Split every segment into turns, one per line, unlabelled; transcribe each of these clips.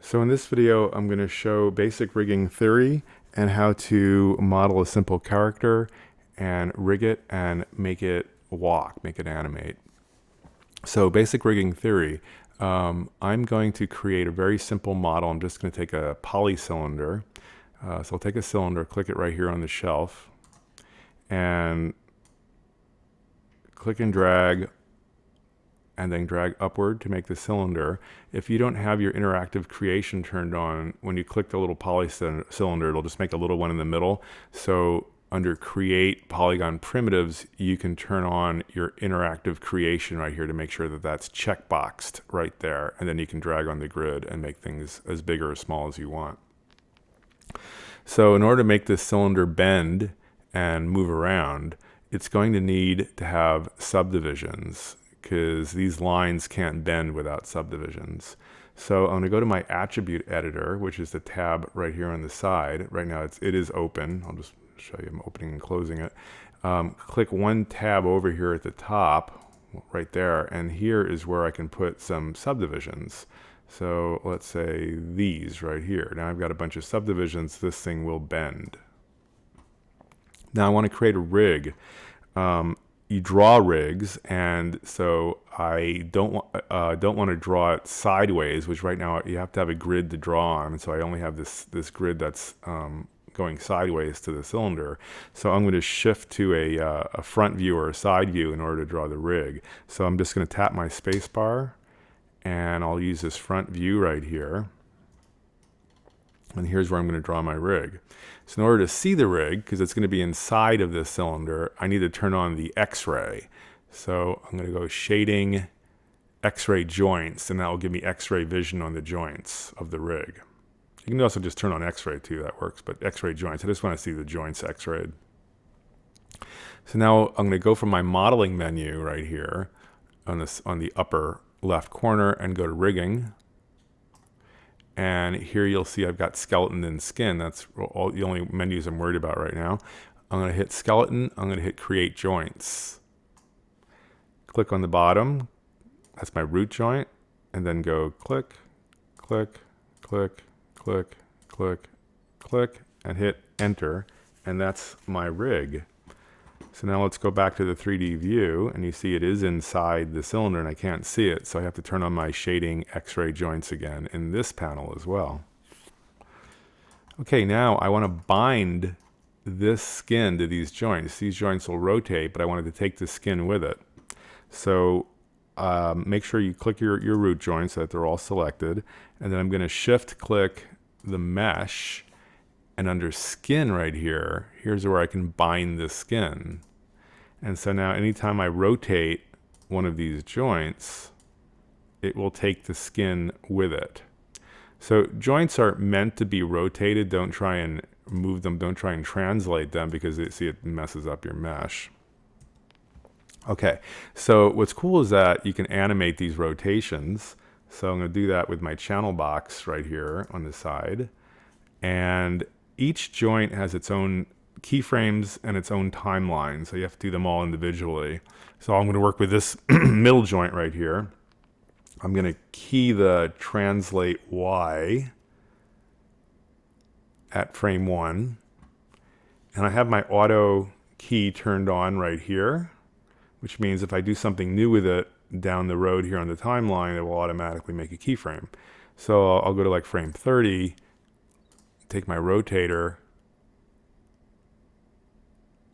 So in this video, I'm going to show basic rigging theory and how to model a simple character and rig it and make it walk, make it animate. So basic rigging theory, I'm going to create a very simple model. I'm just going to take a poly cylinder. So I'll take a cylinder, click it right here on the shelf, and click and drag, and then drag upward to make the cylinder. If you don't have your interactive creation turned on, when you click the little poly cylinder, it'll just make a little one in the middle. So under create polygon primitives, you can turn on your interactive creation right here to make sure that that's checkboxed right there. And then you can drag on the grid and make things as big or as small as you want. So in order to make this cylinder bend and move around, it's going to need to have subdivisions, because these lines can't bend without subdivisions. So I'm going to go to my attribute editor, which is the tab right here on the side. Right now it is open. I'll just show you I'm opening and closing it. Click one tab over here at the top, right there, and here is where I can put some subdivisions. So let's say these right here. Now I've got a bunch of subdivisions. This thing will bend. Now I want to create a rig. You draw rigs, and so I don't want to draw it sideways, which right now you have to have a grid to draw on. So I only have this grid that's going sideways to the cylinder. So I'm going to shift to a front view or a side view in order to draw the rig. So I'm just going to tap my space bar, and I'll use this front view right here. And here's where I'm going to draw my rig. So in order to see the rig, because it's going to be inside of this cylinder, I need to turn on the X-ray. So I'm going to go shading X-ray joints, and that will give me X-ray vision on the joints of the rig. You can also just turn on X-ray too, that works, but X-ray joints, I just want to see the joints X-rayed. So now I'm going to go from my modeling menu right here on the upper left corner and go to rigging. And here you'll see I've got skeleton and skin. That's all the only menus I'm worried about right now. I'm going to hit skeleton. I'm going to hit create joints. Click on the bottom. That's my root joint. And then go click, click, click, click, click, click, and hit enter. And that's my rig. So now let's go back to the 3D view, and you see it is inside the cylinder and I can't see it. So I have to turn on my shading X-ray joints again in this panel as well. Okay, now I want to bind this skin to these joints. These joints will rotate, but I wanted to take the skin with it. So make sure you click your root joints so that they're all selected. And then I'm going to shift click the mesh. And under skin right here, here's where I can bind the skin. And so now anytime I rotate one of these joints, it will take the skin with it. So joints are meant to be rotated. Don't try and move them. Don't try and translate them, because it messes up your mesh. Okay, so what's cool is that you can animate these rotations. So I'm going to do that with my channel box right here on the side. And each joint has its own keyframes and its own timeline, so you have to do them all individually. So I'm going to work with this middle joint right here. I'm going to key the translate Y at frame 1. And I have my auto key turned on right here, which means if I do something new with it down the road here on the timeline, it will automatically make a keyframe. So I'll go to like frame 30, take my rotator.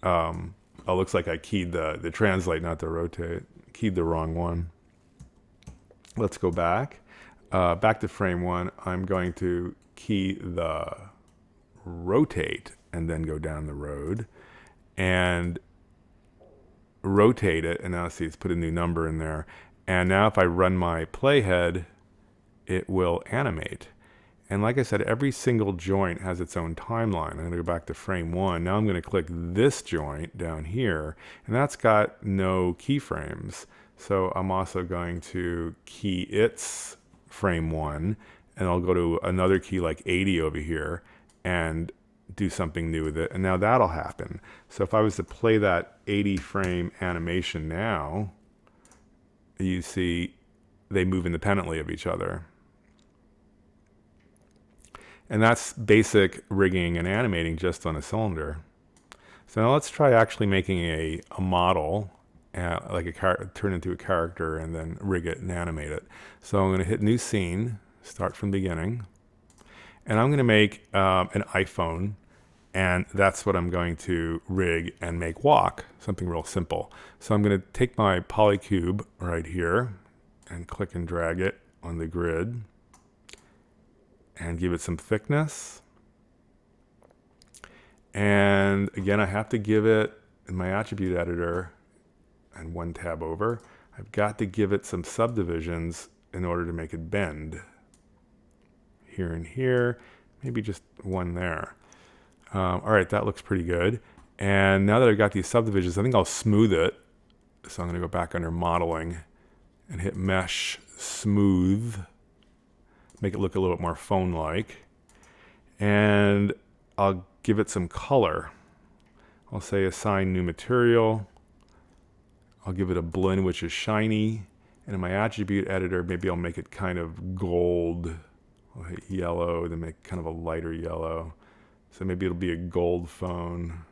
It looks like I keyed the translate, not the rotate. Keyed the wrong one. Let's go back. Back to frame 1. I'm going to key the rotate and then go down the road and rotate it. And now see, it's put a new number in there. And now if I run my playhead, it will animate. And like I said, every single joint has its own timeline. I'm going to go back to frame 1. Now I'm going to click this joint down here, and that's got no keyframes. So I'm also going to key its frame 1, and I'll go to another key like 80 over here and do something new with it. And now that'll happen. So if I was to play that 80 frame animation now, you see they move independently of each other. And that's basic rigging and animating just on a cylinder. So now let's try actually making a model, like turn into a character and then rig it and animate it. So I'm going to hit new scene, start from the beginning, and I'm going to make an iPhone, and that's what I'm going to rig and make walk, something real simple. So I'm going to take my polycube right here and click and drag it on the grid and give it some thickness. And again, I have to give it, in my attribute editor, and one tab over, I've got to give it some subdivisions in order to make it bend. Here and here, maybe just one there. All right, that looks pretty good. And now that I've got these subdivisions, I think I'll smooth it. So I'm going to go back under modeling and hit mesh smooth, make it look a little bit more phone-like. And I'll give it some color. I'll say assign new material. I'll give it a blend which is shiny. And in my attribute editor, maybe I'll make it kind of gold. I'll hit yellow, then make kind of a lighter yellow. So maybe it'll be a gold phone.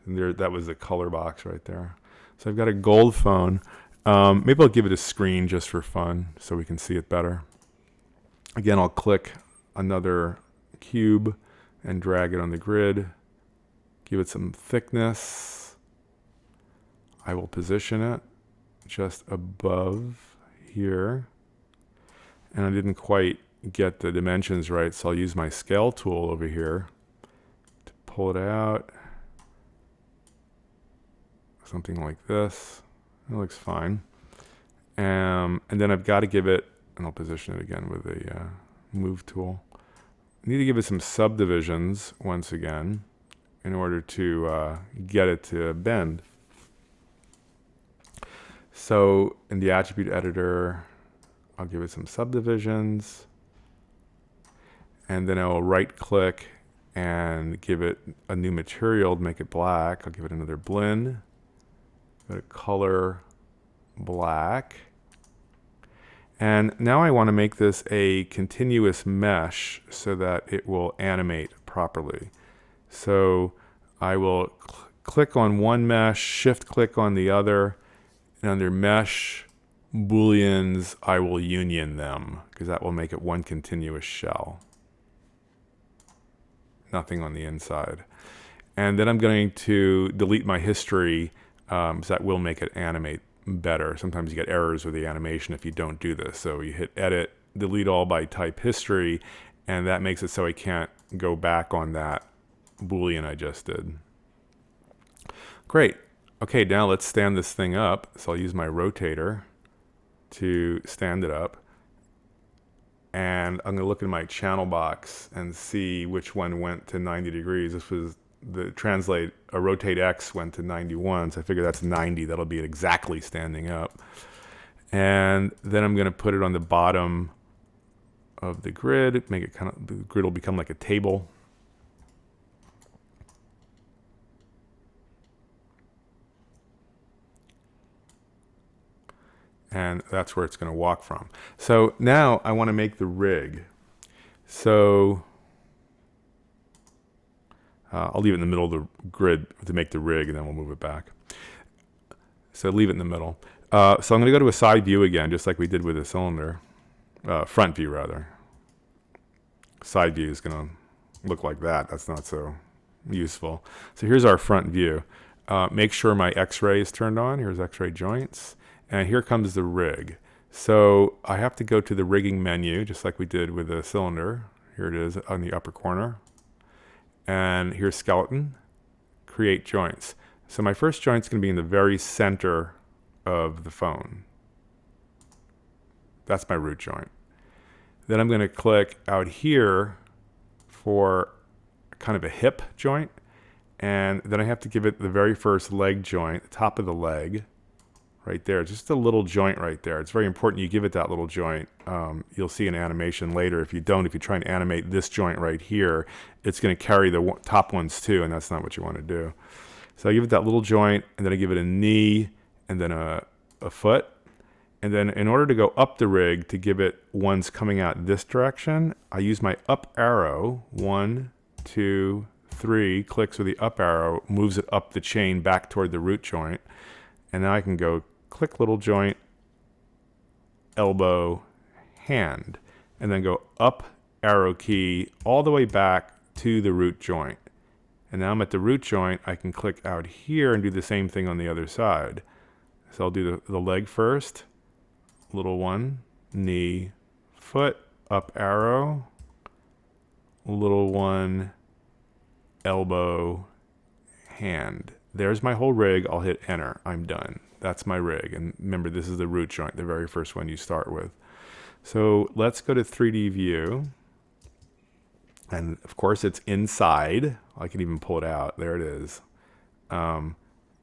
And there, that was the color box right there. So I've got a gold phone. Maybe I'll give it a screen just for fun so we can see it better. Again, I'll click another cube and drag it on the grid. Give it some thickness. I will position it just above here. And I didn't quite get the dimensions right, so I'll use my scale tool over here to pull it out. Something like this. It looks fine. And then I've got to give it, and I'll position it again with the move tool. I need to give it some subdivisions once again in order to get it to bend. So in the attribute editor, I'll give it some subdivisions. And then I'll right click and give it a new material to make it black. I'll give it another blend. Go to color black. And now I want to make this a continuous mesh so that it will animate properly. So I will click on one mesh, shift click on the other, and under mesh booleans, I will union them because that will make it one continuous shell. Nothing on the inside. And then I'm going to delete my history, so that will make it animate better. Sometimes you get errors with the animation if you don't do this. So you hit edit, delete all by type history, and that makes it so I can't go back on that Boolean I just did. Great. Okay, now let's stand this thing up. So I'll use my rotator to stand it up. And I'm going to look in my channel box and see which one went to 90 degrees. This was the rotate X went to 91, so I figure that's 90. That'll be it exactly standing up. And then I'm going to put it on the bottom of the grid, make it the grid will become like a table. And that's where it's going to walk from. So now I want to make the rig. So I'll leave it in the middle of the grid to make the rig, and then we'll move it back. So leave it in the middle. So I'm going to go to a side view again, just like we did with the cylinder. Front view, rather. Side view is going to look like that. That's not so useful. So here's our front view. Make sure my X-ray is turned on. Here's X-ray joints. And here comes the rig. So I have to go to the rigging menu, just like we did with the cylinder. Here it is on the upper corner. And here's skeleton, create joints. So my first joint is going to be in the very center of the phone. That's my root joint. Then I'm going to click out here for kind of a hip joint. And then I have to give it the very first leg joint, the top of the leg. Right there, just a little joint right there. It's very important you give it that little joint. You'll see an animation later. If you don't, if you try and animate this joint right here, it's going to carry the top ones too, and that's not what you want to do. So I give it that little joint, and then I give it a knee, and then a foot. And then in order to go up the rig to give it ones coming out this direction, I use my up arrow. 1, 2, 3, clicks with the up arrow, moves it up the chain back toward the root joint. And now I can go click little joint, elbow, hand, and then go up arrow key all the way back to the root joint. And now I'm at the root joint, I can click out here and do the same thing on the other side. So I'll do the leg first, little one, knee, foot, up arrow, little one, elbow, hand. There's my whole rig. I'll hit enter. I'm done. That's my rig. And remember, this is the root joint, the very first one you start with. So let's go to 3D view. And of course, it's inside. I can even pull it out. There it is.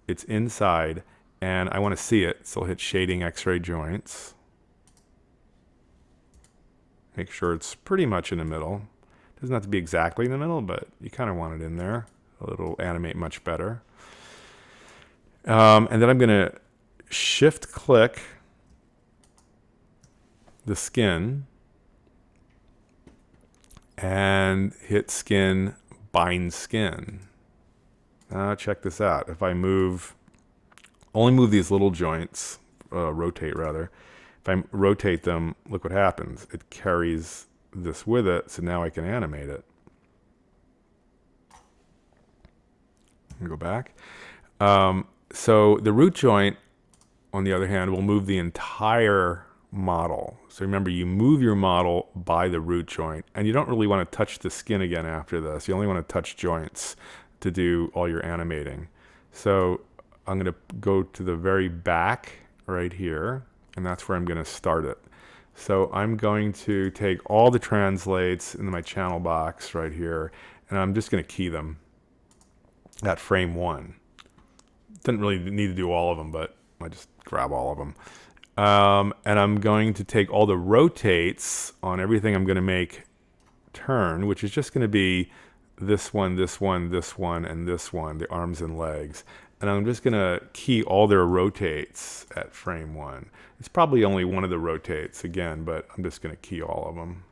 It's inside, and I want to see it. So I'll hit shading X-ray joints. Make sure it's pretty much in the middle. It doesn't have to be exactly in the middle, but you kind of want it in there. It'll animate much better. And then I'm going to shift click the skin and hit skin, bind skin. Now check this out. If I only move these little joints, rotate rather. If I rotate them, look what happens. It carries this with it, so now I can animate it. Go back. So the root joint, on the other hand, will move the entire model. So remember, you move your model by the root joint, and you don't really want to touch the skin again after this. You only want to touch joints to do all your animating. So I'm going to go to the very back right here, and that's where I'm going to start it. So I'm going to take all the translates into my channel box right here, and I'm just going to key them at frame 1. Didn't really need to do all of them, but I just grab all of them. And I'm going to take all the rotates on everything I'm going to make turn, which is just going to be this one, this one, this one, and this one, the arms and legs. And I'm just going to key all their rotates at frame 1. It's probably only one of the rotates again, but I'm just going to key all of them.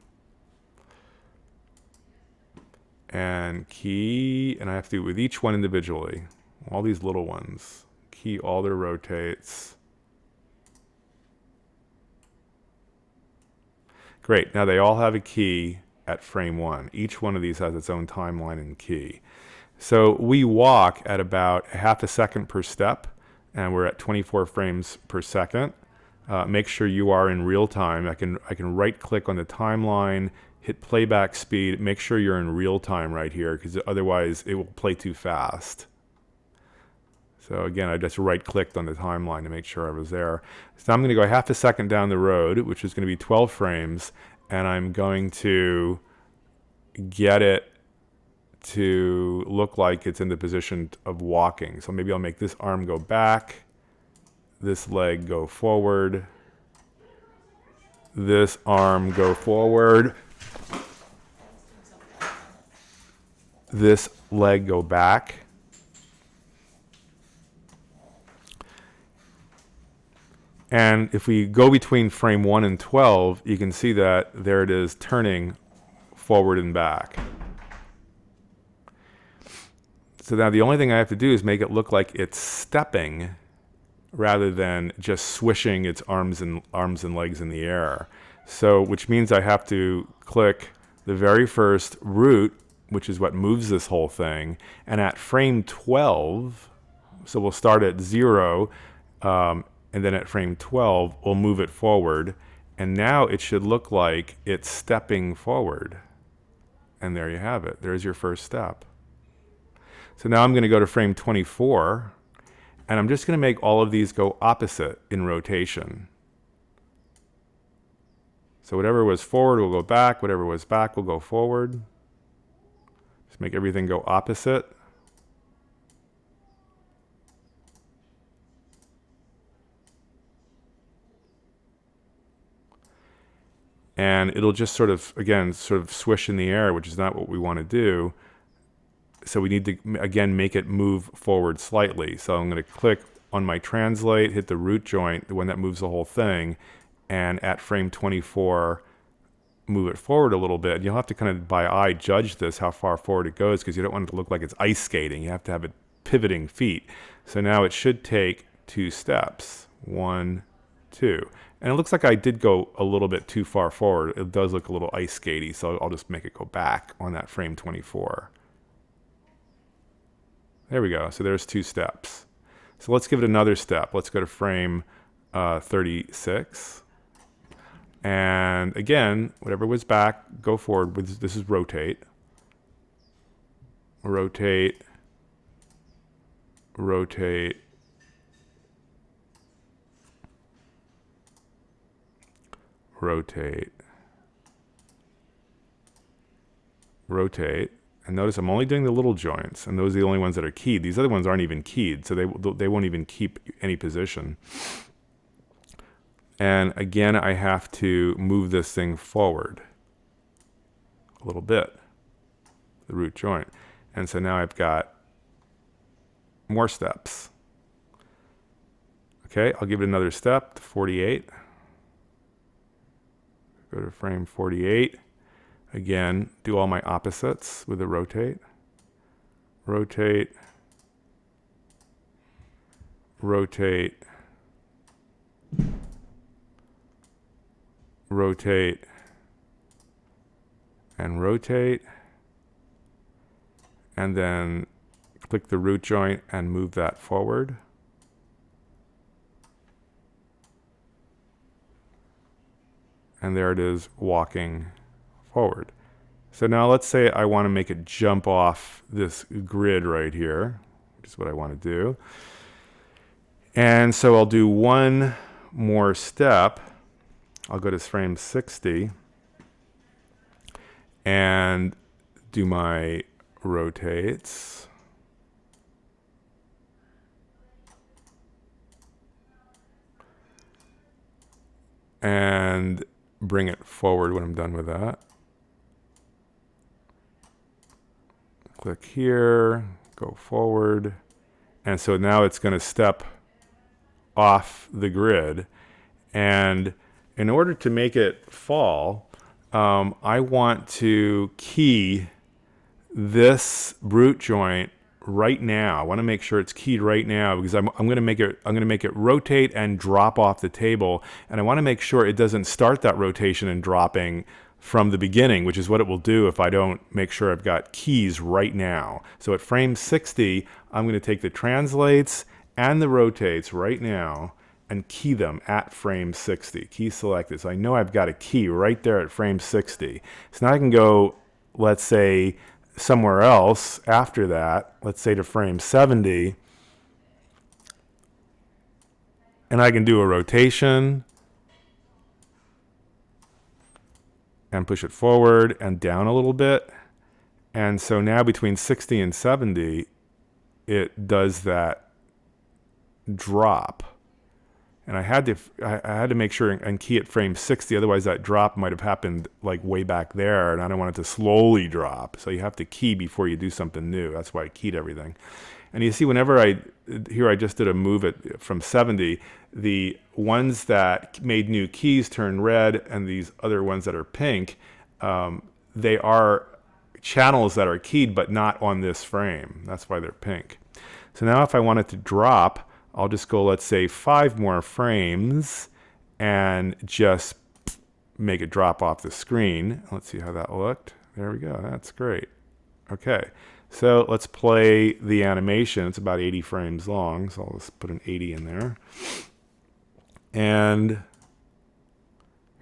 And key, and I have to do it with each one individually. All these little ones. Key all their rotates. Great, now they all have a key at frame 1. Each one of these has its own timeline and key. So we walk at about half a second per step, and we're at 24 frames per second. Make sure you are in real time. I can right click on the timeline, hit playback speed, make sure you're in real time right here, because otherwise it will play too fast. So again, I just right clicked on the timeline to make sure I was there. So I'm going to go half a second down the road, which is going to be 12 frames, and I'm going to get it to look like it's in the position of walking. So maybe I'll make this arm go back, this leg go forward, this arm go forward, this leg go back. And if we go between frame 1 and 12, you can see that there it is turning forward and back. So now the only thing I have to do is make it look like it's stepping rather than just swishing its arms and legs in the air. So, which means I have to click the very first root, which is what moves this whole thing. And at frame 12, so we'll start at 0, and then at frame 12, we'll move it forward. And now it should look like it's stepping forward. And there you have it. There's your first step. So now I'm going to go to frame 24, and I'm just going to make all of these go opposite in rotation. So whatever was forward will go back, whatever was back will go forward. Just make everything go opposite. And it'll just sort of, again, sort of swish in the air, which is not what we want to do. So we need to, again, make it move forward slightly. So I'm going to click on my translate, hit the root joint, the one that moves the whole thing, and at frame 24, move it forward a little bit. You'll have to kind of by eye judge this, how far forward it goes, because you don't want it to look like it's ice skating. You have to have it pivoting feet. So now it should take 2 steps. 1, 2. And it looks like I did go a little bit too far forward. It does look a little ice skatey, so I'll just make it go back on that frame 24. There we go. So there's 2 steps. So let's give it another step. Let's go to frame 36. And again, whatever was back, go forward. This is rotate. Rotate. Rotate. Rotate. Rotate. And notice I'm only doing the little joints, and those are the only ones that are keyed. These other ones aren't even keyed, so they won't even keep any position. And again, I have to move this thing forward a little bit, the root joint. And so now I've got more steps. Okay, I'll give it another step to 48. Go to frame 48. Again, do all my opposites with the rotate. Rotate. Rotate. Rotate. And rotate. And then click the root joint and move that forward. And there it is, walking forward. So now let's say I want to make it jump off this grid right here, which is what I want to do. And so I'll do one more step. I'll go to frame 60 and do my rotates. And bring it forward when I'm done with that. Click here, go forward. And so now it's going to step off the grid. And in order to make it fall, I want to key this root joint right now. I want to make sure it's keyed right now, because I'm going to make it rotate and drop off the table, and I want to make sure it doesn't start that rotation and dropping from the beginning, which is what it will do if I don't make sure I've got keys right now. So at frame 60, I'm going to take the translates and the rotates right now and key them at frame 60. Key selected. So I know I've got a key right there at frame 60. So now I can go, let's say, somewhere else after that, let's say to frame 70, and I can do a rotation and push it forward and down a little bit. And so now between 60 and 70, it does that drop. And I had to make sure and key at frame 60, otherwise that drop might have happened like way back there, and I don't want it to slowly drop. So you have to key before you do something new. That's why I keyed everything. And you see, whenever I just did a move from 70, the ones that made new keys turn red, and these other ones that are pink, they are channels that are keyed, but not on this frame. That's why they're pink. So now if I want it to drop, I'll just go, let's say, 5 more frames and just make it drop off the screen. Let's see how that looked. There we go. That's great. Okay. So let's play the animation. It's about 80 frames long, so I'll just put an 80 in there. And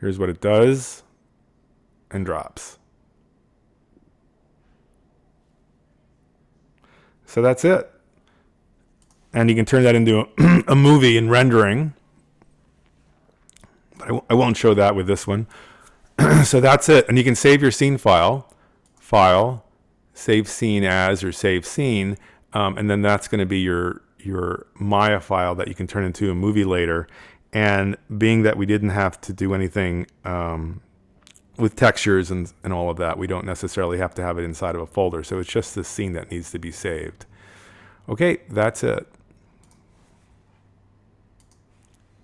here's what it does and drops. So that's it. And you can turn that into a movie in rendering. But I won't show that with this one. So that's it. And you can save your scene file, save scene as, or save scene. And then that's going to be your Maya file that you can turn into a movie later. And being that we didn't have to do anything with textures and all of that, we don't necessarily have to have it inside of a folder. So it's just the scene that needs to be saved. Okay, that's it.